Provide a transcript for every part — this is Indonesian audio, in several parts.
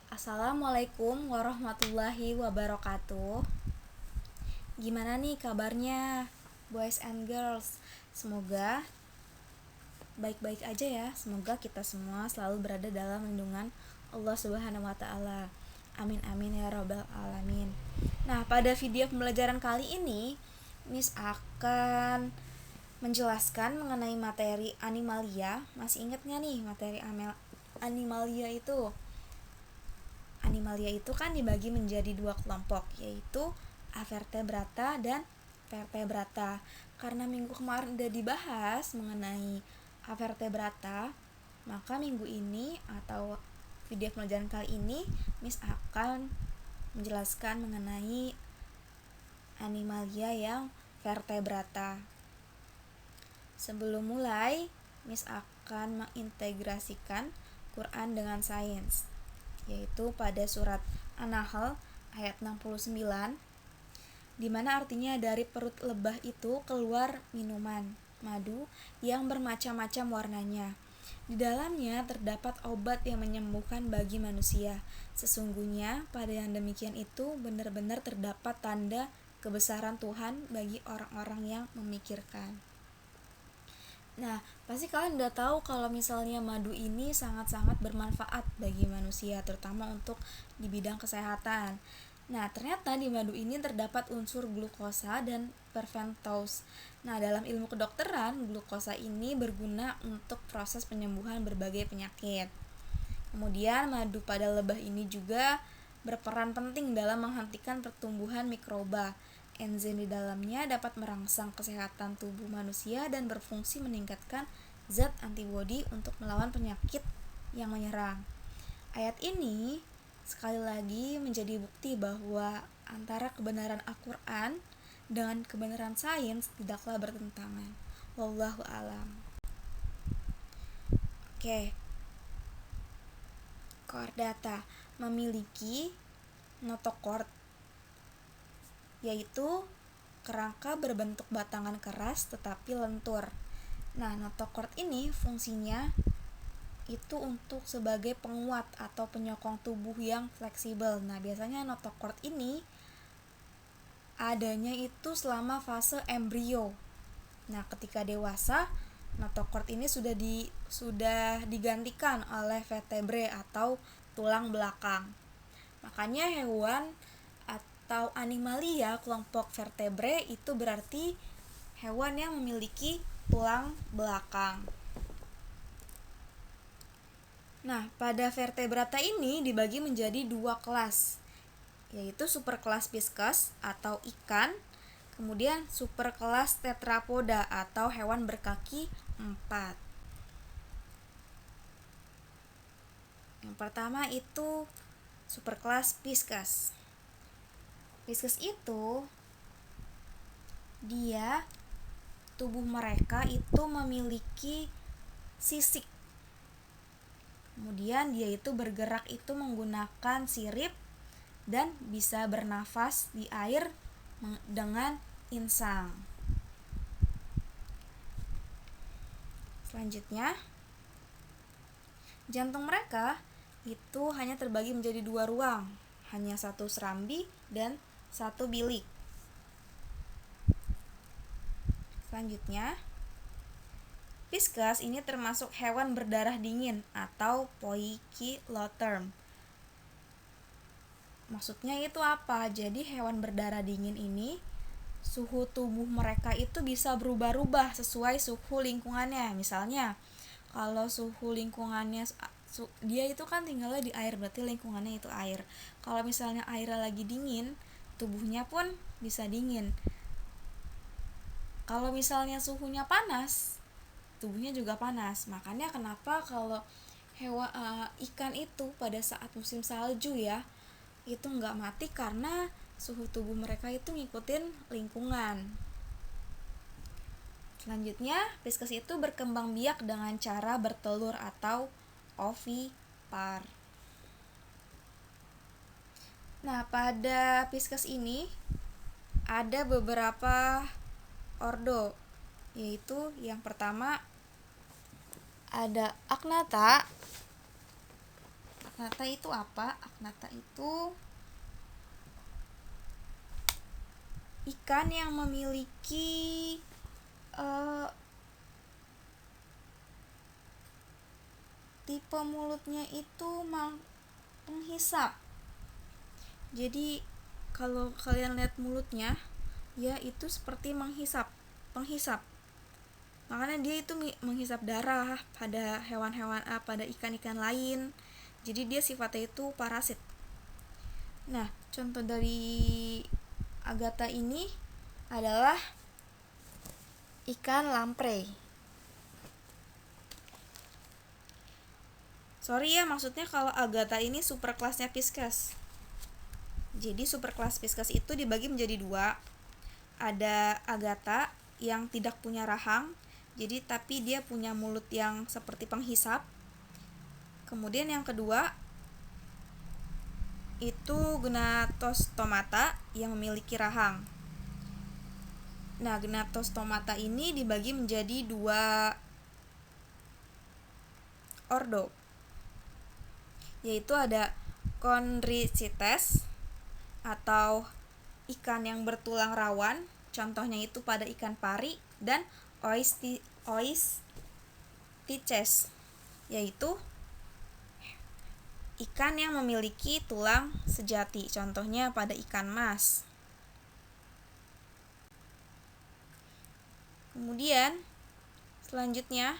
Assalamualaikum warahmatullahi wabarakatuh. Gimana nih kabarnya, boys and girls? Semoga baik-baik aja ya. Semoga kita semua selalu berada dalam lindungan Allah Subhanahu wa Ta'ala. Amin amin ya rabbal alamin. Nah, pada video pembelajaran kali ini, Miss akan menjelaskan mengenai materi animalia. Masih ingat gak nih materi animalia itu? Animalia itu kan dibagi menjadi dua kelompok, yaitu avertebrata dan vertebrata. Karena minggu kemarin udah dibahas mengenai avertebrata, maka minggu ini atau video pembelajaran kali ini Miss akan menjelaskan mengenai animalia yang vertebrata. Sebelum mulai, Miss akan mengintegrasikan Quran dengan sains, yaitu pada surat An-Nahl ayat 69, di mana artinya dari perut lebah itu keluar minuman, madu yang bermacam-macam warnanya. Di dalamnya terdapat obat yang menyembuhkan bagi manusia. Sesungguhnya pada yang demikian itu benar-benar terdapat tanda kebesaran Tuhan bagi orang-orang yang memikirkan. Nah, pasti kalian udah tahu kalau misalnya madu ini sangat-sangat bermanfaat bagi manusia, terutama untuk di bidang kesehatan. Nah, ternyata di madu ini terdapat unsur glukosa dan perventose. Nah, dalam ilmu kedokteran, glukosa ini berguna untuk proses penyembuhan berbagai penyakit. Kemudian, madu pada lebah ini juga berperan penting dalam menghentikan pertumbuhan mikroba. Enzim di dalamnya dapat merangsang kesehatan tubuh manusia dan berfungsi meningkatkan zat antibodi untuk melawan penyakit yang menyerang. Ayat ini sekali lagi menjadi bukti bahwa antara kebenaran Al-Quran dengan kebenaran sains tidaklah bertentangan. Wallahu a'lam. Chordata memiliki notochord, yaitu kerangka berbentuk batangan keras tetapi lentur. Nah, notochord ini fungsinya itu untuk sebagai penguat atau penyokong tubuh yang fleksibel. Nah, biasanya notochord ini adanya itu selama fase embrio. Nah, ketika dewasa, notochord ini sudah digantikan oleh vertebrae atau tulang belakang. Makanya hewan atau animalia kelompok vertebrae itu berarti hewan yang memiliki tulang belakang. Nah, pada vertebrata ini dibagi menjadi dua kelas, yaitu superkelas Pisces atau ikan, kemudian superkelas Tetrapoda atau hewan berkaki 4. Yang pertama itu superkelas Pisces. Pisces itu dia tubuh mereka itu memiliki sisik. Kemudian dia itu bergerak itu menggunakan sirip dan bisa bernafas di air dengan insang. Selanjutnya, jantung mereka itu hanya terbagi menjadi dua ruang, hanya satu serambi dan satu bilik. Selanjutnya, Pisces ini termasuk hewan berdarah dingin atau poikilotherm. Maksudnya itu apa? Jadi hewan berdarah dingin ini suhu tubuh mereka itu bisa berubah-ubah sesuai suhu lingkungannya. Misalnya, kalau suhu lingkungannya dia itu kan tinggalnya di air, berarti lingkungannya itu air. Kalau misalnya airnya lagi dingin, tubuhnya pun bisa dingin. Kalau misalnya suhunya panas, tubuhnya juga panas. Makanya kenapa kalau ikan itu pada saat musim salju ya, itu nggak mati karena suhu tubuh mereka itu ngikutin lingkungan. Selanjutnya, Pisces itu berkembang biak dengan cara bertelur atau ovipar. Nah, pada Pisces ini ada beberapa ordo, yaitu yang pertama ada Agnatha, Agnatha itu apa? Agnatha itu ikan yang memiliki tipe mulutnya itu penghisap. Jadi kalau kalian lihat mulutnya, ya itu seperti penghisap. Makanya dia itu menghisap darah pada hewan-hewan, pada ikan-ikan lain. Jadi dia sifatnya itu parasit. Nah, contoh dari Agatha ini adalah ikan lamprey. Sorry ya, maksudnya kalau Agatha ini superkelasnya Pisces. Jadi superkelas Pisces itu dibagi menjadi dua. Ada Agatha yang tidak punya rahang, jadi tapi dia punya mulut yang seperti penghisap. Kemudian yang kedua itu Gnatostomata yang memiliki rahang. Nah, Gnatostomata ini dibagi menjadi dua ordo, yaitu ada Chondrichthyes atau ikan yang bertulang rawan, contohnya itu pada ikan pari, dan Oisthyches, yaitu ikan yang memiliki tulang sejati, contohnya pada ikan mas. Kemudian selanjutnya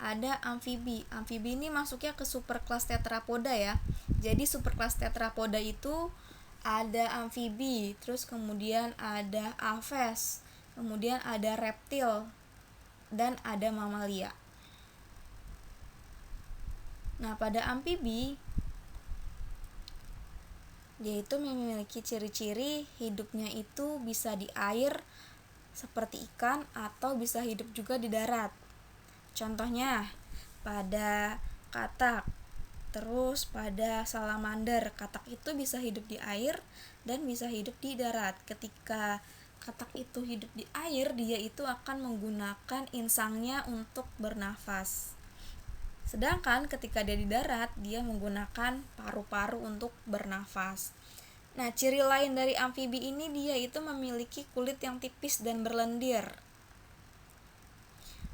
ada amfibi. Amfibi ini masuknya ke superkelas tetrapoda ya. Jadi superkelas tetrapoda itu ada amfibi, terus kemudian ada aves, kemudian ada reptil, dan ada mamalia. Nah, pada amfibi dia itu memiliki ciri-ciri hidupnya itu bisa di air seperti ikan atau bisa hidup juga di darat. Contohnya pada katak, terus pada salamander. Katak itu bisa hidup di air dan bisa hidup di darat. Ketika katak itu hidup di air, dia itu akan menggunakan insangnya untuk bernafas. Sedangkan ketika dia di darat, dia menggunakan paru-paru untuk bernafas. Nah, ciri lain dari amfibi ini, dia itu memiliki kulit yang tipis dan berlendir.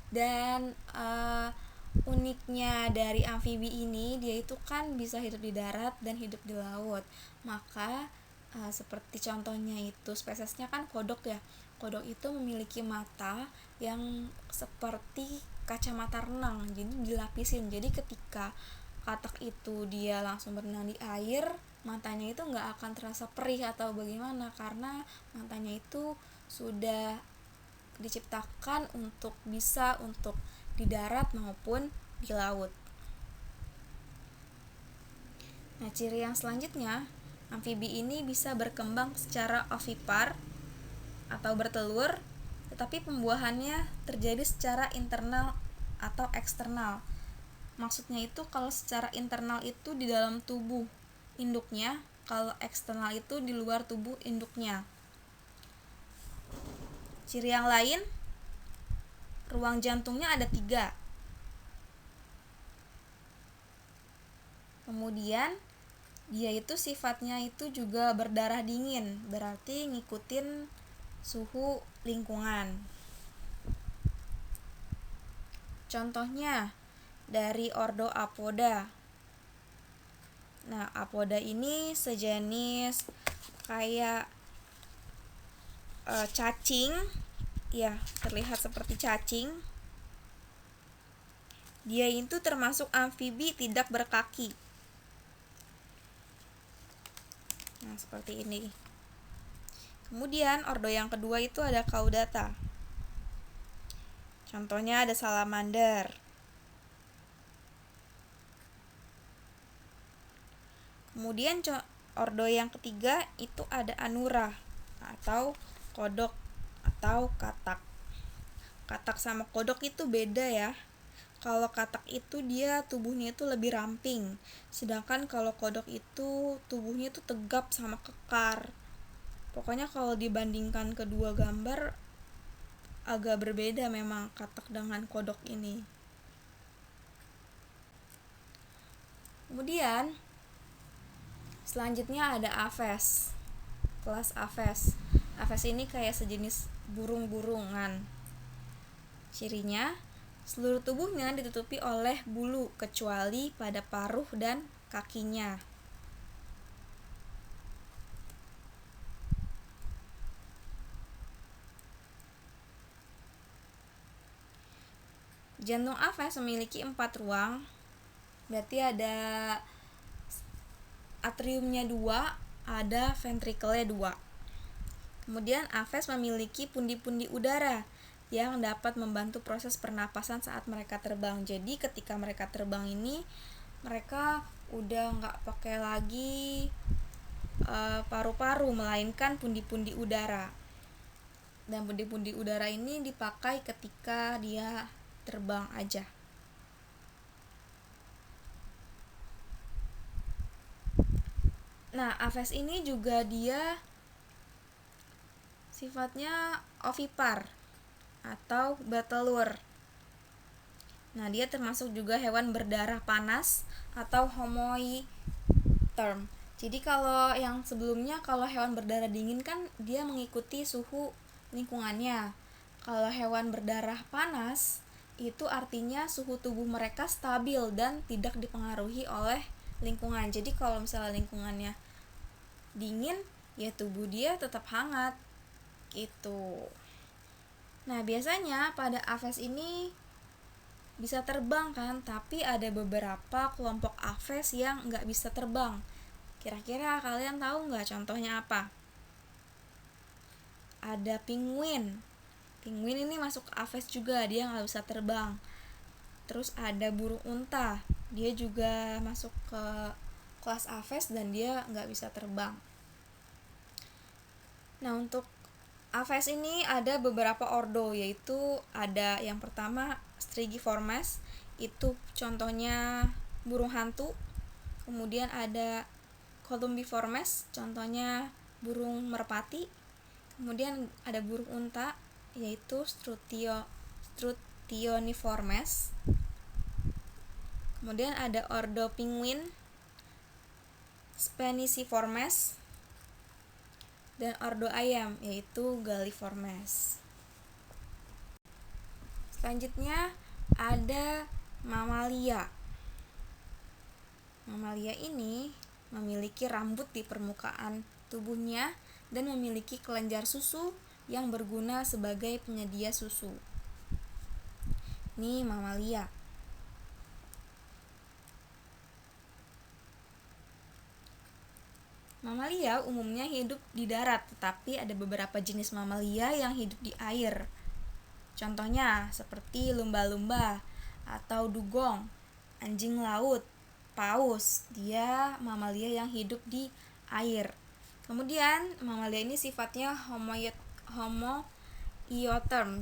Dan uniknya dari amfibi ini, dia itu kan bisa hidup di darat dan hidup di laut. Maka seperti contohnya itu spesiesnya kan kodok ya. Kodok itu memiliki mata yang seperti kacamata renang, jadi dilapisin. Jadi ketika katak itu dia langsung berenang di air, matanya itu nggak akan terasa perih atau bagaimana, karena matanya itu sudah diciptakan untuk bisa untuk di darat maupun di laut. Nah, ciri yang selanjutnya, amfibi ini bisa berkembang secara ovipar atau bertelur, tetapi pembuahannya terjadi secara internal atau eksternal. Maksudnya itu kalau secara internal itu di dalam tubuh induknya, kalau eksternal itu di luar tubuh induknya. Ciri yang lain, ruang jantungnya ada 3. Kemudian dia itu sifatnya itu juga berdarah dingin, berarti ngikutin suhu lingkungan. Contohnya dari ordo Apoda. Nah, Apoda ini sejenis kayak cacing, ya terlihat seperti cacing. Dia itu termasuk amfibi tidak berkaki. Nah, seperti ini. Kemudian ordo yang kedua itu ada Caudata. Contohnya ada salamander. Kemudian ordo yang ketiga itu ada Anura atau kodok atau katak. Katak sama kodok itu beda ya. Kalau katak itu dia tubuhnya itu lebih ramping, sedangkan kalau kodok itu tubuhnya itu tegap sama kekar. Pokoknya kalau dibandingkan kedua gambar agak berbeda memang katak dengan kodok ini. Kemudian Selanjutnya ada Aves. Kelas Aves. Aves ini kayak sejenis burung-burungan. Cirinya, seluruh tubuhnya ditutupi oleh bulu kecuali pada paruh dan kakinya. Jantung Aves memiliki 4 ruang. Berarti ada atriumnya 2, ada ventrikelnya 2. Kemudian Aves memiliki pundi-pundi udara yang dapat membantu proses pernapasan saat mereka terbang. Jadi ketika mereka terbang ini, mereka udah nggak pakai lagi paru-paru, melainkan pundi-pundi udara. Dan pundi-pundi udara ini dipakai ketika dia terbang aja. Nah, Aves ini juga dia sifatnya ovipar atau bertelur. Nah, dia termasuk juga hewan berdarah panas atau homoiotherm. Jadi kalau yang sebelumnya, kalau hewan berdarah dingin kan dia mengikuti suhu lingkungannya. Kalau hewan berdarah panas itu artinya suhu tubuh mereka stabil dan tidak dipengaruhi oleh lingkungan. Jadi kalau misalnya lingkungannya dingin, ya tubuh dia tetap hangat gitu. Nah, biasanya pada Aves ini bisa terbang kan, tapi ada beberapa kelompok Aves yang nggak bisa terbang. Kira-kira kalian tahu nggak contohnya apa? Ada penguin. Penguin ini masuk Aves juga, dia nggak bisa terbang. Terus ada burung unta, dia juga masuk ke kelas Aves dan dia nggak bisa terbang. Nah, untuk Aves ini ada beberapa ordo, yaitu ada yang pertama Strigiformes, itu contohnya burung hantu. Kemudian ada Columbiformes, contohnya burung merpati. Kemudian ada burung unta, yaitu Strutioniformes. Kemudian ada ordo penguin, Speniciformes, dan ordo ayam, yaitu Galliformes. Selanjutnya ada mamalia. Mamalia ini memiliki rambut di permukaan tubuhnya dan memiliki kelenjar susu yang berguna sebagai penyedia susu. Ini mamalia. Mamalia umumnya hidup di darat, tetapi ada beberapa jenis mamalia yang hidup di air. Contohnya seperti lumba-lumba atau dugong, anjing laut, paus. Dia mamalia yang hidup di air. Kemudian mamalia ini sifatnya homoiotherm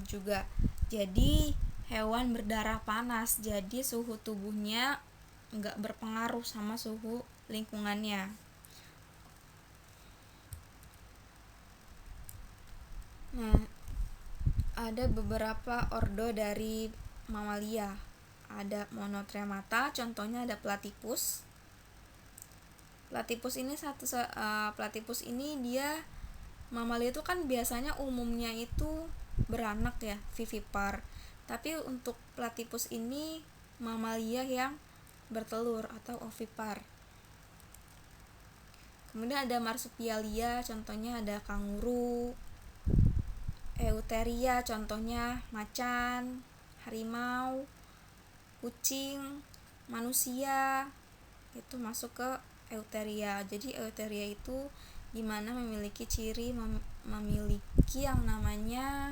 juga. Jadi hewan berdarah panas, jadi suhu tubuhnya nggak berpengaruh sama suhu lingkungannya. Nah, ada beberapa ordo dari mamalia. Ada monotremata, contohnya ada platypus. Platypus ini dia mamalia itu kan biasanya umumnya itu beranak ya, vivipar. Tapi untuk platypus ini mamalia yang bertelur atau ovipar. Kemudian ada marsupialia, contohnya ada kanguru. Eutheria, contohnya macan, harimau, kucing, manusia, itu masuk ke Eutheria. Jadi Eutheria itu dimana memiliki ciri memiliki yang namanya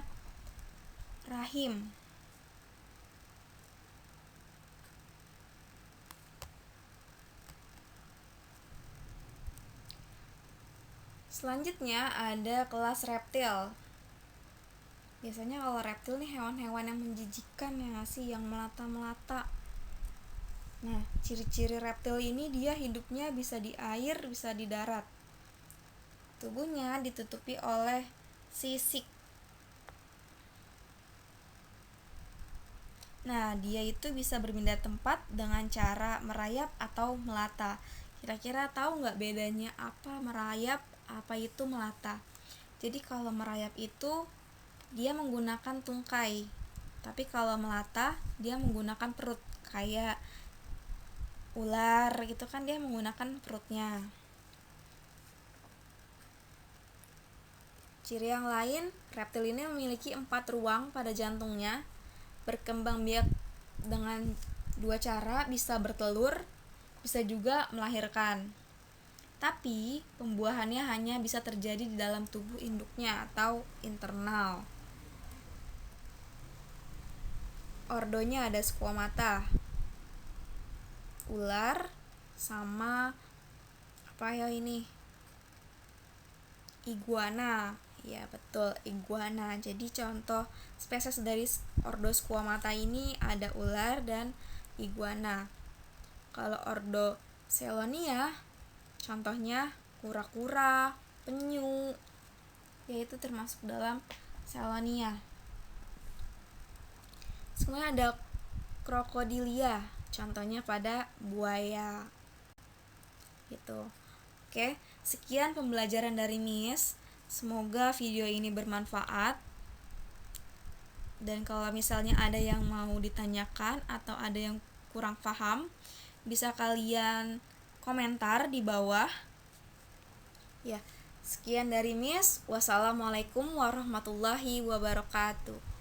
rahim. Selanjutnya ada kelas reptil. Biasanya kalau reptil nih hewan-hewan yang menjijikan ya sih, yang melata-melata. Nah, ciri-ciri reptil ini dia hidupnya bisa di air, bisa di darat. Tubuhnya ditutupi oleh sisik. Nah, dia itu bisa berpindah tempat dengan cara merayap atau melata. Kira-kira tahu nggak bedanya apa merayap, apa itu melata? Jadi kalau merayap itu dia menggunakan tungkai, tapi kalau melata dia menggunakan perut, kayak ular gitu kan, dia menggunakan perutnya. Ciri yang lain, reptil ini memiliki 4 ruang pada jantungnya, berkembang biak dengan 2 cara, bisa bertelur, bisa juga melahirkan. Tapi pembuahannya hanya bisa terjadi di dalam tubuh induknya atau internal. Ordonya ada squamata, ular, sama apa ya ini? Iguana. Ya betul, iguana. Jadi contoh spesies dari ordo squamata ini ada ular dan iguana. Kalau ordo Chelonia contohnya kura-kura, penyu, yaitu termasuk dalam Chelonia. Semuanya ada Crocodilia, contohnya pada buaya. Gitu. Oke, sekian pembelajaran dari Miss. Semoga video ini bermanfaat. Dan kalau misalnya ada yang mau ditanyakan atau ada yang kurang paham, bisa kalian komentar di bawah. Ya, sekian dari Miss. Wassalamualaikum warahmatullahi wabarakatuh.